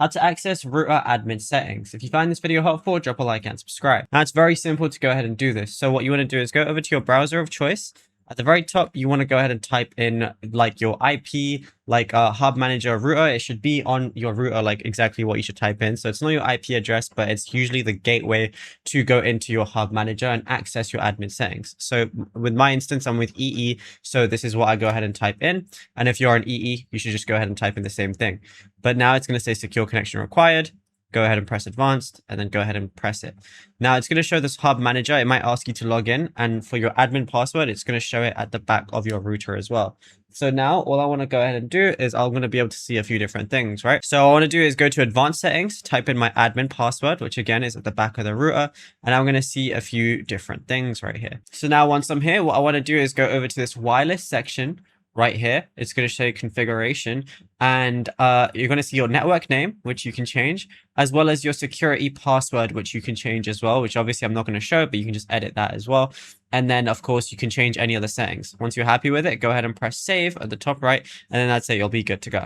how to access router admin settings. If you find this video helpful, drop a like and subscribe. Now it's very simple to go ahead and do this. So what you want to do is go over to your browser of choice. At the very top, you want to go ahead and type in like your IP, like hub manager router. It should be on your router, like exactly what you should type in. So it's not your IP address, but it's usually the gateway to go into your hub manager and access your admin settings. So with my instance, I'm with EE. So this is what I go ahead and type in. And if you're on EE, you should just go ahead and type in the same thing. But now it's going to say secure connection required. Go ahead and press advanced and then go ahead and press it. Now it's going to show this hub manager. It might ask you to log in, and for your admin password, it's going to show it at the back of your router as well. So now all I want to go ahead and do is I'm going to be able to see a few different things, right? So I want to do is go to advanced settings, type in my admin password, which again is at the back of the router. And I'm going to see a few different things right here. So now once I'm here, what I want to do is go over to this wireless section right here. It's going to show you configuration, and you're going to see your network name, which you can change, as well as your security password, which you can change as well, which obviously I'm not going to show, but you can just edit that as well. And then of course you can change any other settings. Once you're happy with it, go ahead and press save at the top right, and then that's it. You'll be good to go.